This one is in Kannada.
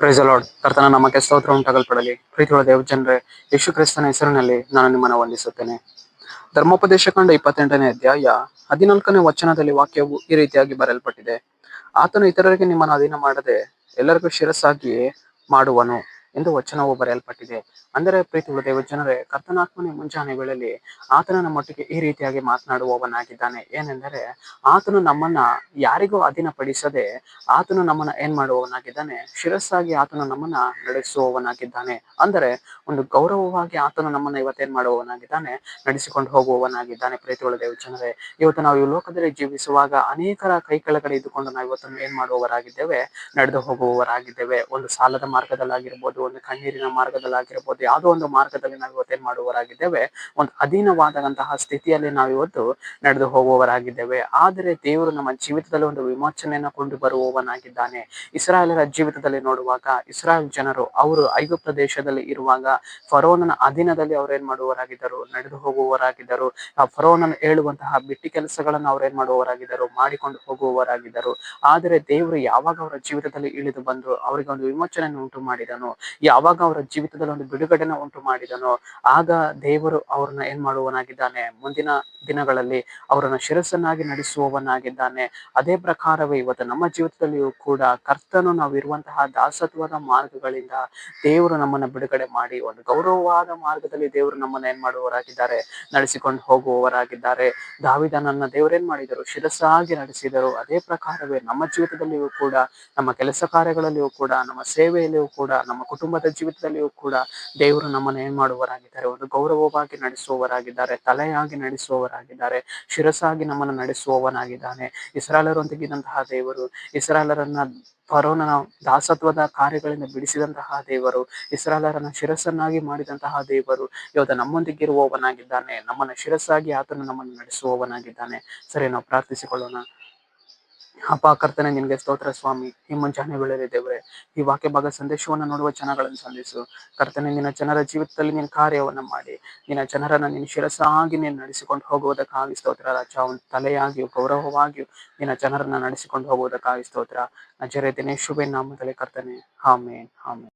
Price lord. ಕರ್ತನ ನಮಗೆ ಸ್ತೋತ್ರ ಉಂಟಾಗಲ್ಪಡಲಿ. ಪ್ರೀತಿಯುಳ್ಳ ದೇವ ಜನರೇ, ಯೇಸು ಕ್ರಿಸ್ತನ ಹೆಸರಿನಲ್ಲಿ ನಾನು ನಿಮ್ಮನ್ನು ವಂದಿಸುತ್ತೇನೆ. ಧರ್ಮೋಪದೇಶ ಕಂಡ 28ನೇ ಅಧ್ಯಾಯ 14ನೇ ವಚನದಲ್ಲಿ ವಾಕ್ಯವು ಈ ರೀತಿಯಾಗಿ ಬರೆಯಲ್ಪಟ್ಟಿದೆ. ಆತನು ಇತರರಿಗೆ ನಿಮ್ಮನ್ನು ಅಧೀನ ಮಾಡದೆ ಎಲ್ಲರಿಗೂ ಶಿರಸ್ಸಾಗಿ ಮಾಡುವನು ಎಂದು ವಚನವು ಬರೆಯಲ್ಪಟ್ಟಿದೆ. ಅಂದರೆ ಪ್ರೀತಿಯುಳ್ಳ ದೇವ ಜನರೇ, ಕರ್ತನಾತ್ಮನ ಮುಂಜಾನೆ ವೇಳೆಯಲ್ಲಿ ಆತನು ನಮ್ಮೊಟ್ಟಿಗೆ ಈ ರೀತಿಯಾಗಿ ಮಾತನಾಡುವವನಾಗಿದ್ದಾನೆ. ಏನೆಂದರೆ, ಆತನು ನಮ್ಮನ್ನ ಯಾರಿಗೂ ಅಧೀನಪಡಿಸದೆ ಆತನು ನಮ್ಮನ್ನ ಏನ್ ಮಾಡುವವನಾಗಿದ್ದಾನೆ, ಶಿರಸ್ಸಾಗಿ ಆತನು ನಮ್ಮನ್ನ ನಡೆಸುವವನಾಗಿದ್ದಾನೆ. ಅಂದರೆ ಒಂದು ಗೌರವವಾಗಿ ಆತನು ನಮ್ಮನ್ನ ಇವತ್ತೇನ್ ಮಾಡುವವನಾಗಿದ್ದಾನೆ, ನಡೆಸಿಕೊಂಡು ಹೋಗುವವನಾಗಿದ್ದಾನೆ. ಪ್ರೀತಿಯುಳ್ಳ ದೇವ ಜನರೇ, ಇವತ್ತು ನಾವು ಈ ಲೋಕದಲ್ಲಿ ಜೀವಿಸುವಾಗ ಅನೇಕರ ಕೈ ಕೆಳಗಡೆ ಇದ್ದುಕೊಂಡು ನಾವು ಇವತ್ತನ್ನು ಏನ್ ಮಾಡುವವರಾಗಿದ್ದೇವೆ, ನಡೆದು ಹೋಗುವವರಾಗಿದ್ದೇವೆ. ಒಂದು ಸಾಲದ ಮಾರ್ಗದಲ್ಲಾಗಿರ್ಬೋದು, ಒಂದು ಕಣ್ಣೀರಿನ ಮಾರ್ಗದಲ್ಲಾಗಿರ್ಬೋದು, ಯಾವುದೋ ಒಂದು ಮಾರ್ಗದಲ್ಲಿ ನಾವು ಇವತ್ತೇನ್ ಮಾಡುವವರಾಗಿದ್ದೇವೆ, ಒಂದು ಅಧೀನವಾದಂತಹ ಸ್ಥಿತಿಯಲ್ಲಿ ನಾವು ಇವತ್ತು ನಡೆದು ಹೋಗುವವರಾಗಿದ್ದೇವೆ. ಆದರೆ ದೇವರು ನಮ್ಮ ಜೀವಿತದಲ್ಲಿ ಒಂದು ವಿಮೋಚನೆಯನ್ನು ಕೊಂಡು ಬರುವವನಾಗಿದ್ದಾನೆ. ಇಸ್ರಾಯೇಲರ ಜೀವಿತದಲ್ಲಿ ನೋಡುವಾಗ, ಇಸ್ರಾಯೇಲ್ ಜನರು ಅವರು ಐಗುಪ್ತ ದೇಶದಲ್ಲಿ ಇರುವಾಗ ಫರೋನನ ಅಧೀನದಲ್ಲಿ ಅವ್ರು ಏನ್ ಮಾಡುವವರಾಗಿದ್ದರು, ನಡೆದು ಹೋಗುವವರಾಗಿದ್ದರು. ಆ ಫರೋನನ ಹೇಳುವಂತಹ ಬಿಟ್ಟಿ ಕೆಲಸಗಳನ್ನು ಅವ್ರು ಏನ್ ಮಾಡುವವರಾಗಿದ್ದರು, ಮಾಡಿಕೊಂಡು ಹೋಗುವವರಾಗಿದ್ದರು. ಆದರೆ ದೇವರು ಯಾವಾಗ ಅವರ ಜೀವಿತದಲ್ಲಿ ಇಳಿದು ಬಂದ್ರು, ಅವರಿಗೆ ಒಂದು ವಿಮೋಚನೆಯನ್ನು ಉಂಟು ಮಾಡಿದನು, ಯಾವಾಗ ಅವರ ಜೀವಿತದಲ್ಲಿ ಒಂದು ಬಿಡುಗಡೆನ ಉಂಟು ಮಾಡಿದನು, ಆಗ ದೇವರು ಅವ್ರನ್ನ ಏನ್ ಮಾಡುವವನಾಗಿದ್ದಾನೆ, ಮುಂದಿನ ದಿನಗಳಲ್ಲಿ ಅವರನ್ನ ಶಿರಸ್ಸನ್ನಾಗಿ ನಡೆಸುವವನಾಗಿದ್ದಾನೆ. ಅದೇ ಪ್ರಕಾರವೇ ಇವತ್ತು ನಮ್ಮ ಜೀವಿತದಲ್ಲಿಯೂ ಕೂಡ ಕರ್ತನು ನಾವು ಇರುವಂತಹ ದಾಸತ್ವದ ಮಾರ್ಗಗಳಿಂದ ದೇವರು ನಮ್ಮನ್ನ ಬಿಡುಗಡೆ ಮಾಡಿ ಒಂದು ಗೌರವವಾದ ಮಾರ್ಗದಲ್ಲಿ ದೇವರು ನಮ್ಮನ್ನ ಏನ್ ಮಾಡುವವರಾಗಿದ್ದಾರೆ, ನಡೆಸಿಕೊಂಡು ಹೋಗುವವರಾಗಿದ್ದಾರೆ. ದಾವೀದನನ್ನ ದೇವರೇನ್ ಮಾಡಿದರು, ಶಿರಸ್ಸಾಗಿ ನಡೆಸಿದರು. ಅದೇ ಪ್ರಕಾರವೇ ನಮ್ಮ ಜೀವಿತದಲ್ಲಿಯೂ ಕೂಡ, ನಮ್ಮ ಕೆಲಸ ಕಾರ್ಯಗಳಲ್ಲಿಯೂ ಕೂಡ, ನಮ್ಮ ಸೇವೆಯಲ್ಲಿಯೂ ಕೂಡ, ನಮ್ಮ ಕುಟುಂಬದ ಜೀವಿತದಲ್ಲಿಯೂ ಕೂಡ ದೇವರು ನಮ್ಮನ್ನು ಏನ್ ಮಾಡುವವರಾಗಿದ್ದಾರೆ, ಒಂದು ಗೌರವವಾಗಿ ನಡೆಸುವವರಾಗಿದ್ದಾರೆ, ತಲೆಯಾಗಿ ನಡೆಸುವವರಾಗಿದ್ದಾರೆ, ಶಿರಸ್ಸಾಗಿ ನಮ್ಮನ್ನು ನಡೆಸುವವನಾಗಿದ್ದಾನೆ. ಇಸ್ರಾಯೇಲರೊಂದಿಗಿದ್ದಂತಹ ದೇವರು, ಇಸ್ರಾಯೇಲರನ್ನ ಫರೋನನ ದಾಸತ್ವದ ಕಾರ್ಯಗಳಿಂದ ಬಿಡಿಸಿದಂತಹ ದೇವರು, ಇಸ್ರಾಯೇಲರನ್ನ ಶಿರಸ್ಸನ್ನಾಗಿ ಮಾಡಿದಂತಹ ದೇವರು ಇವತ್ತು ನಮ್ಮೊಂದಿಗಿರುವವನಾಗಿದ್ದಾನೆ. ನಮ್ಮನ್ನ ಶಿರಸ್ಸಾಗಿ ಆತನು ನಮ್ಮನ್ನು ನಡೆಸುವವನಾಗಿದ್ದಾನೆ. ಸರಿ, ನಾವು ಪ್ರಾರ್ಥಿಸಿಕೊಳ್ಳೋಣ. ಅಪ್ಪ ಕರ್ತನೆ, ನಿನಗೆ ಸ್ತೋತ್ರ ಸ್ವಾಮಿ. ಈ ಮುಂಜಾನೆ ವೇಳೆಯಲ್ಲಿ ದೇವರೇ, ಈ ವಾಕ್ಯ ಭಾಗ ಸಂದೇಶವನ್ನು ನೋಡುವ ಜನಗಳನ್ನು ಸಂಧಿಸು ಕರ್ತನೆ. ನಿನ್ನ ಜನರ ಜೀವಿತದಲ್ಲಿ ನಿನ್ನ ಕಾರ್ಯವನ್ನು ಮಾಡಿ, ನಿನ್ನ ಜನರನ್ನ ನಿನ್ನ ಶಿರಸ್ಸಾಗಿ ನೀನು ನಡೆಸಿಕೊಂಡು ಹೋಗುವುದಕ್ಕಾಗಿ ಸ್ತೋತ್ರ ರಾಜ. ಒಂದು ತಲೆಯಾಗಿಯೂ ಗೌರವವಾಗಿಯೂ ನಿನ್ನ ಜನರನ್ನ ನಡೆಸಿಕೊಂಡು ಹೋಗುವುದಕ್ಕಾಗಿ ಸ್ತೋತ್ರ. ನಜರೇತಿನ ಯೇಸುವಿನ ನಾಮದಲ್ಲಿ ಕರ್ತನೆ, ಆಮೆನ್, ಆಮೆನ್.